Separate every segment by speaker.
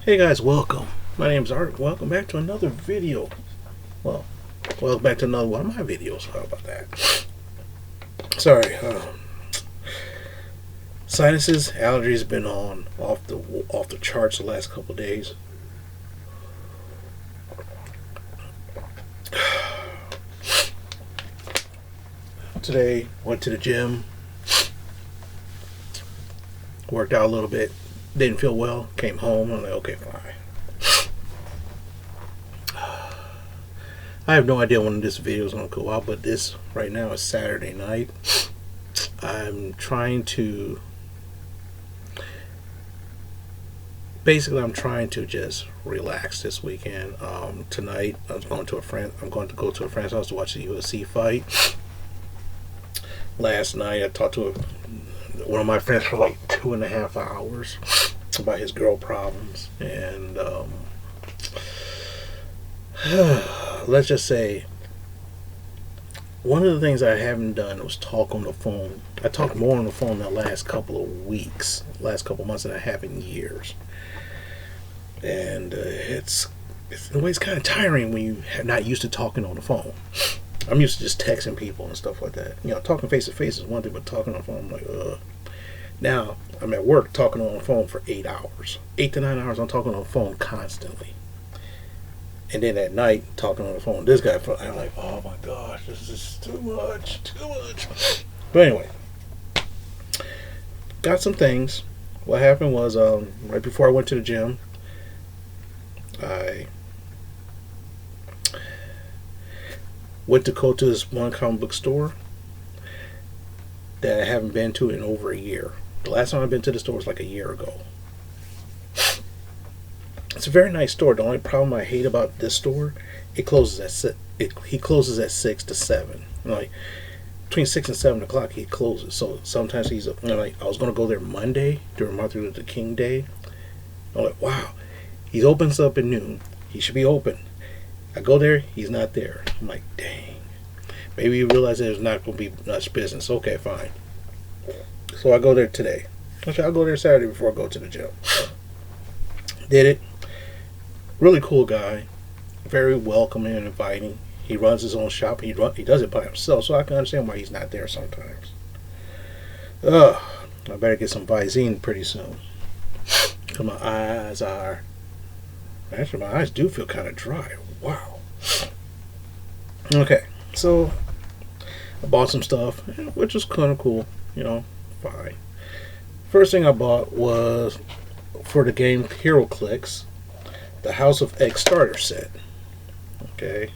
Speaker 1: Hey guys, welcome. My name's Art. Welcome back to another video. Well, welcome back to another one of my videos. How about that? Sorry, sinuses, allergies been on off the charts the last couple of days. Today went to the gym, worked out a little bit, didn't feel well, came home. I'm like, okay, fine. I have no idea when this video is going to go out, but this right now is Saturday night. I'm trying to just relax this weekend. Tonight I'm going to go to a friend's house to watch the UFC fight. Last night I talked to one of my friends for like 2.5 hours about his girl problems, and let's just say one of the things I haven't done was talk on the phone. I talked more on the phone the last couple of months than I have in years, and it's in a way it's kind of tiring when you're not used to talking on the phone. I'm used to just texting people and stuff like that. You know, talking face to face is one thing, but talking on the phone, I'm like, ugh. Now, I'm at work talking on the phone for 8 hours. 8 to 9 hours, I'm talking on the phone constantly. And then at night, talking on the phone. This guy, I'm like, oh my gosh, this is too much. But anyway, got some things. What happened was, right before I went to the gym, I went to go to this one comic book store that I haven't been to in over a year. The last time I've been to the store was like a year ago. It's a very nice store. The only problem I hate about this store, he closes at 6 to 7. Like between 6 and 7 o'clock, he closes. So sometimes like, I was gonna go there Monday during Martin Luther King Day. I'm like, wow, he opens up at noon. He should be open. I go there, he's not there. I'm like, dang. Maybe you realize there's not going to be much business. Okay, fine. So I go there today. Actually, I'll go there Saturday before I go to the gym. Did it. Really cool guy. Very welcoming and inviting. He runs his own shop. He does it by himself, so I can understand why he's not there sometimes. I better get some Visine pretty soon. Because my eyes are... Actually, my eyes do feel kind of dry. Wow. Okay, so I bought some stuff, which was kind of cool, fine. First thing I bought was for the game HeroClix, the House of X starter set. Okay,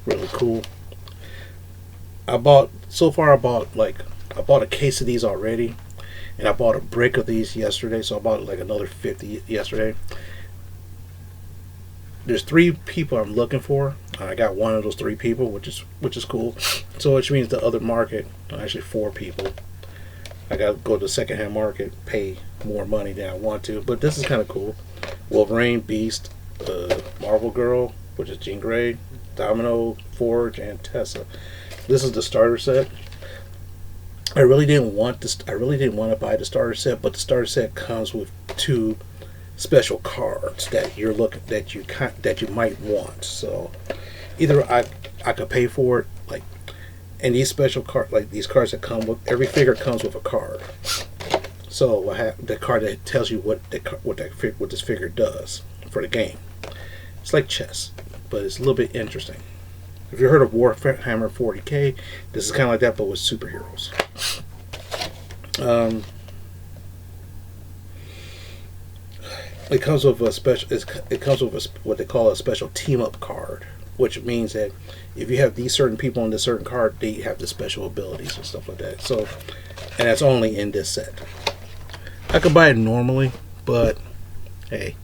Speaker 1: really cool. I bought a case of these already, and I bought a brick of these yesterday, so I bought like another 50 yesterday. There's 3 people I'm looking for. I got one of those 3 people, which is cool. So which means the other market, actually 4 people. I got to go to the secondhand market, pay more money than I want to. But this is kind of cool. Wolverine, Beast, Marvel Girl, which is Jean Grey, Domino, Forge, and Tessa. This is the starter set. I really didn't want to buy the starter set, but the starter set comes with 2 special cards that you might want. So either I could pay for it, like, and these special cards, like these cards that come with every figure comes with a card. So I have the card that tells you what this figure does for the game. It's like chess, but it's a little bit interesting. If you heard of Warhammer 40K, this is kind of like that, but with superheroes. It comes with what they call a special team up card, which means that if you have these certain people on this certain card, they have the special abilities and stuff like that. So, and that's only in this set. I could buy it normally, but hey,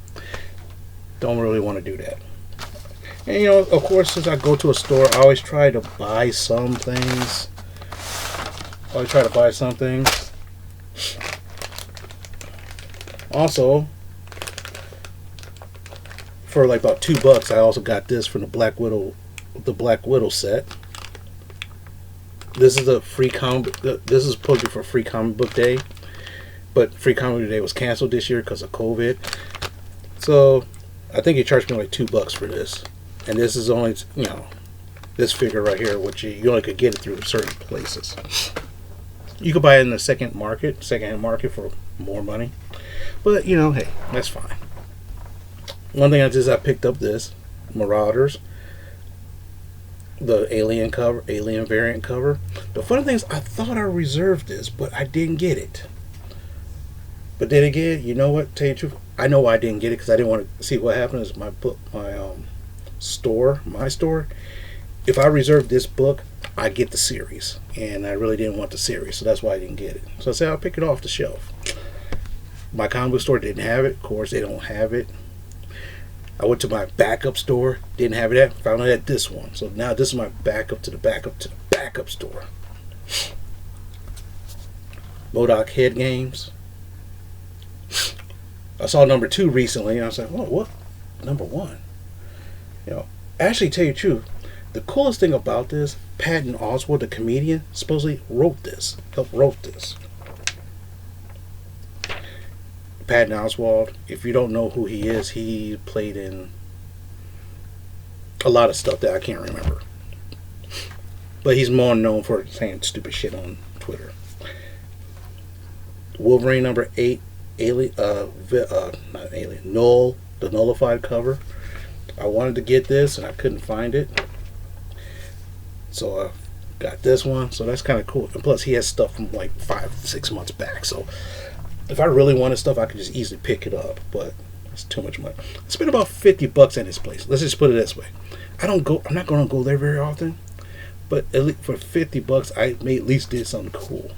Speaker 1: don't really want to do that. And of course, since I go to a store, I always try to buy some things. Also, for like about $2, I also got this from the Black Widow set. This is a free comic. This is supposed to be for Free Comic Book Day, but Free Comic Book Day was canceled this year because of COVID. So I think he charged me like $2 for this, and this is only this figure right here, which you only could get it through certain places. You could buy it in the second hand market for more money, but hey, that's fine. One thing I picked up this Marauders, the alien variant cover. The funny thing is, I thought I reserved this, but I didn't get it. But then again, you know what? Tell you the truth, I know why I didn't get it, because I didn't want to see what happened. Is my book, my store. If I reserve this book, I get the series, and I really didn't want the series, so that's why I didn't get it. So I said I'll pick it off the shelf. My comic book store didn't have it. Of course, they don't have it. I went to my backup store, didn't have it. Found it at this one. So now this is my backup to the backup store. MODOK Head Games. I saw number 2 recently, and I was like, "Oh, what? Number 1?" Actually, tell you the truth, the coolest thing about this, Patton Oswalt, the comedian, supposedly helped wrote this. Patton Oswalt, if you don't know who he is, he played in a lot of stuff that I can't remember. But he's more known for saying stupid shit on Twitter. Wolverine number 8, not Alien, Null, the nullified cover. I wanted to get this and I couldn't find it. So I got this one. So that's kind of cool. And plus he has stuff from like 5-6 months back. So if I really wanted stuff, I could just easily pick it up, but it's too much money. I spent about $50 at this place. Let's just put it this way: I'm not going to go there very often, but at least for $50, I may at least did something cool.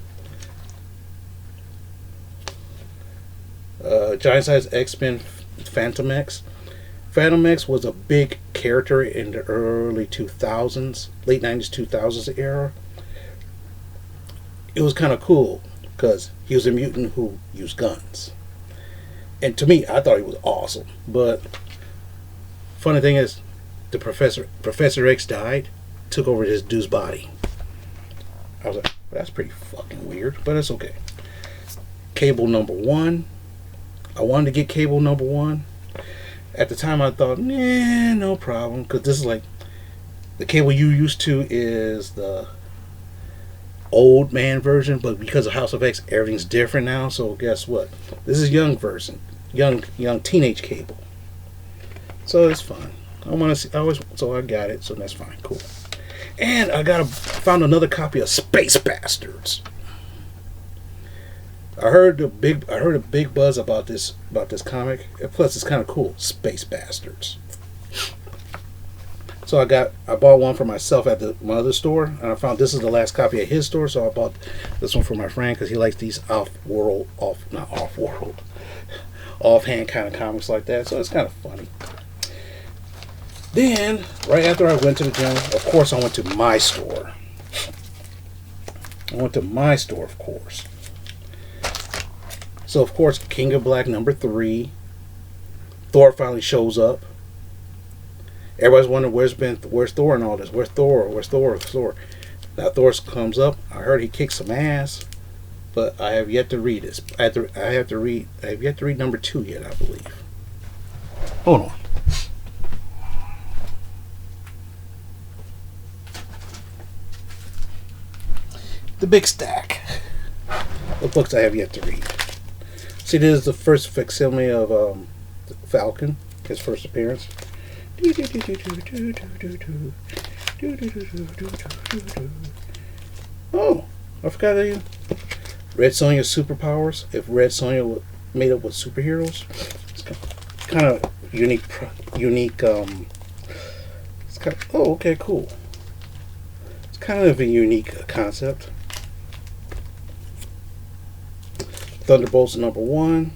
Speaker 1: Giant Size X-Men Phantom X. Phantom X was a big character in the early 2000s, late 90s, 2000s era. It was kind of cool because he was a mutant who used guns. And to me, I thought he was awesome. But funny thing is, the Professor X died, took over this dude's body. I was like, that's pretty fucking weird, but it's okay. Cable number 1. I wanted to get Cable number 1. At the time, I thought, no problem, because this is like the Cable you used to is the old man version, but because of House of X, everything's different now. So guess what? This is young version, young teenage Cable. So it's fine. I want to see. So I got it. So that's fine. Cool. And I found another copy of Space Bastards. I heard a big buzz about this comic. Plus, it's kind of cool. Space Bastards. So I bought one for myself at my other store, and I found this is the last copy at his store. So I bought this one for my friend because he likes these offhand kind of comics like that. So it's kind of funny. Then, right after I went to the gym, of course, I went to my store. Of course. So, of course, King of Black number 3. Thor finally shows up. Everybody's wondering where's Thor and all this. Where's Thor? Now Thor comes up. I heard he kicked some ass, but I have yet to read this. I have yet to read number 2 yet, I believe. Hold on. The big stack of books I have yet to read. See, this is the first facsimile of Falcon, his first appearance. Oh, I forgot that. Red Sonja's superpowers. If Red Sonja was made up with superheroes, it's kind of unique. It's kind of, oh, okay, cool. It's kind of a unique concept. Thunderbolts number 1.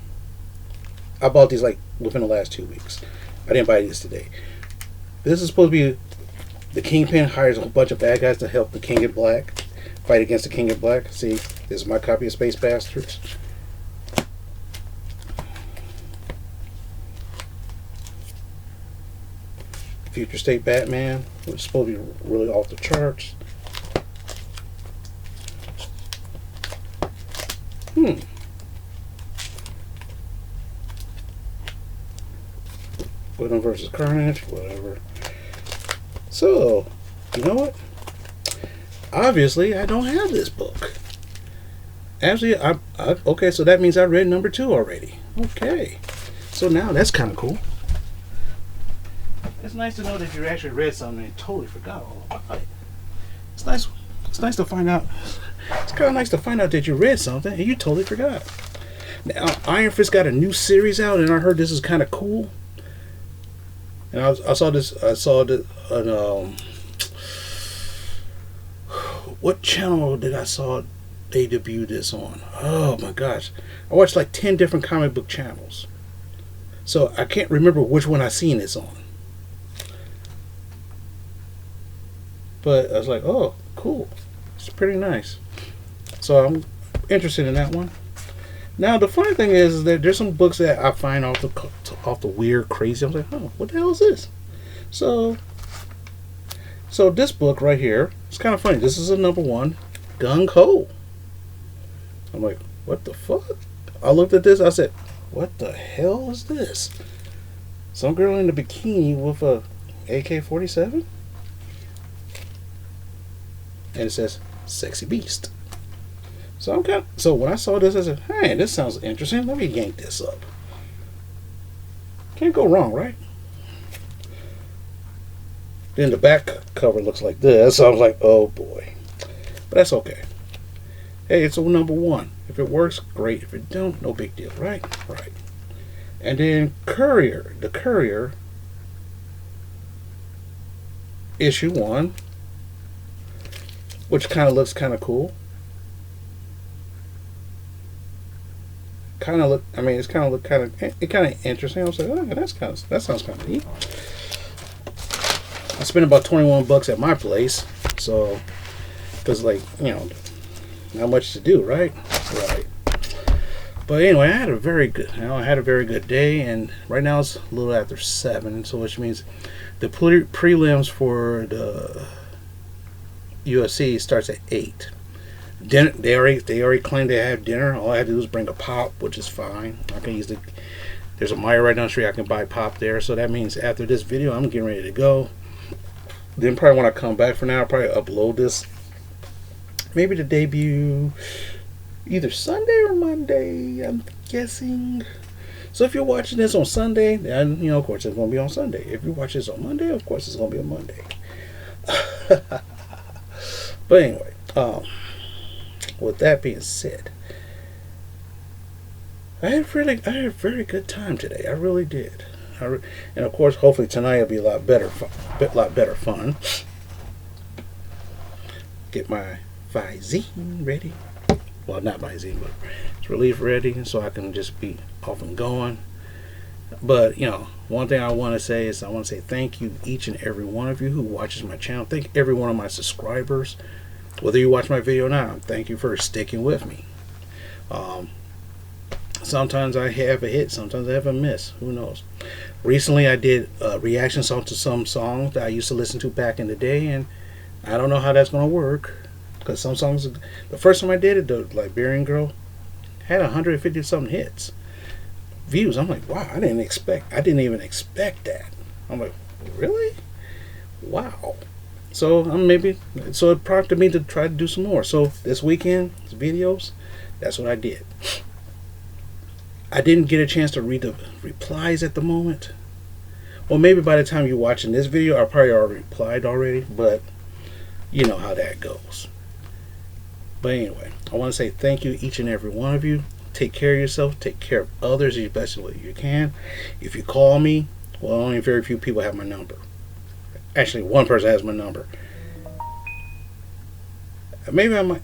Speaker 1: I bought these like within the last 2 weeks. I didn't buy these today. This is supposed to be the Kingpin hires a whole bunch of bad guys to help the King in Black fight against the King in Black. See, this is my copy of Space Bastards. Future State Batman, which is supposed to be really off the charts.
Speaker 2: Venom versus Carnage, whatever. So, you know what? Obviously, I don't have this book. Actually, okay, so that means I read number 2 already. Okay. So now that's kind of cool. It's nice to know that you actually read something and totally forgot all about it. It's nice. It's nice to find out. It's kind of nice to find out that you read something and you totally forgot. Now, Iron Fist got a new series out, and I heard this is kind of cool. And I saw this. I saw it on what channel did I saw they debuted this on? Oh my gosh, I watched like 10 different comic book channels, so I can't remember which one I seen this on. But I was like, oh, cool. It's pretty nice. So I'm interested in that one. Now the funny thing is that there's some books that I find off the weird, crazy. I'm like, oh, what the hell is this? So this book right here, it's kind of funny. This is a number 1, Gung Ho. I'm like, what the fuck? I looked at this. I said, what the hell is this? Some girl in a bikini with a AK-47, and it says "Sexy Beast." So so when I saw this, I said, hey, this sounds interesting. Let me yank this up. Can't go wrong, right? Then the back cover looks like this. So I was like, oh boy. But that's okay. Hey, it's a number 1. If it works, great. If it don't, no big deal, right? Right. And then Courier. The Courier, issue 1, which kind of looks kind of cool. It's kind of interesting. I was like, oh, that sounds kind of neat. I spent about $21 at my place, so because not much to do, right? Right. But anyway, I had a very good day, and right now it's a little after 7, so which means the prelims for the UFC starts at 8. Dinner, they already claimed they have dinner. All I had to do is bring a pop, which is fine. I can use there's a Meijer right down the street. I can buy pop there. So that means after this video, I'm getting ready to go. Then probably when I come back for now, I'll probably upload this. Maybe the debut either Sunday or Monday, I'm guessing. So if you're watching this on Sunday, then of course it's going to be on Sunday. If you watch this on Monday, of course it's going to be on Monday. But anyway, with that being said, I had a very good time today. I really did. And of course, hopefully tonight will be a lot better fun. Get my Visine ready. Well, not Visine, but it's relief ready, so I can just be off and going. But one thing I want to say is I want to say thank you each and every one of you who watches my channel. Thank every one of my subscribers. Whether you watch my video or not, thank you for sticking with me. Sometimes I have a hit, sometimes I have a miss. Who knows? Recently, I did a reaction song to some songs that I used to listen to back in the day, and I don't know how that's going to work. Because some songs, the first time I did it, the Liberian Girl, had 150-something hits. Views. I'm like, wow, I didn't even expect that. I'm like, really? Wow. So it prompted me to try to do some more. So this weekend, videos, that's what I did. I didn't get a chance to read the replies at the moment. Well, maybe by the time you're watching this video, I probably already replied already, but you know how that goes. But anyway, I want to say thank you each and every one of you. Take care of yourself. Take care of others as best way you can. If you call me, well, only very few people have my number. Actually, one person has my number. Maybe I might,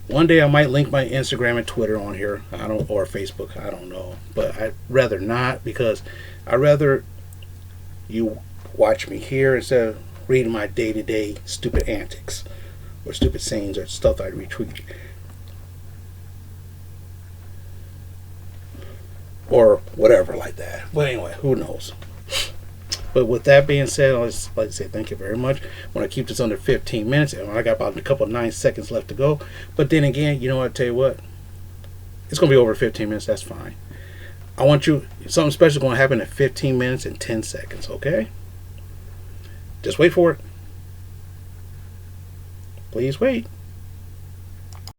Speaker 2: one day I might link my Instagram and Twitter on here. Or Facebook. I don't know. But I'd rather not, because I'd rather you watch me here instead of reading my day-to-day stupid antics or stupid sayings or stuff I retweet. Or whatever like that. But anyway, who knows? But with that being said, I'd just like to say thank you very much. I want to keep this under 15 minutes. And I got about a couple of 9 seconds left to go. But then again, I tell you what, it's going to be over 15 minutes. That's fine. I want you. Something special going to happen in 15 minutes and 10 seconds. Okay. Just wait for it. Please wait.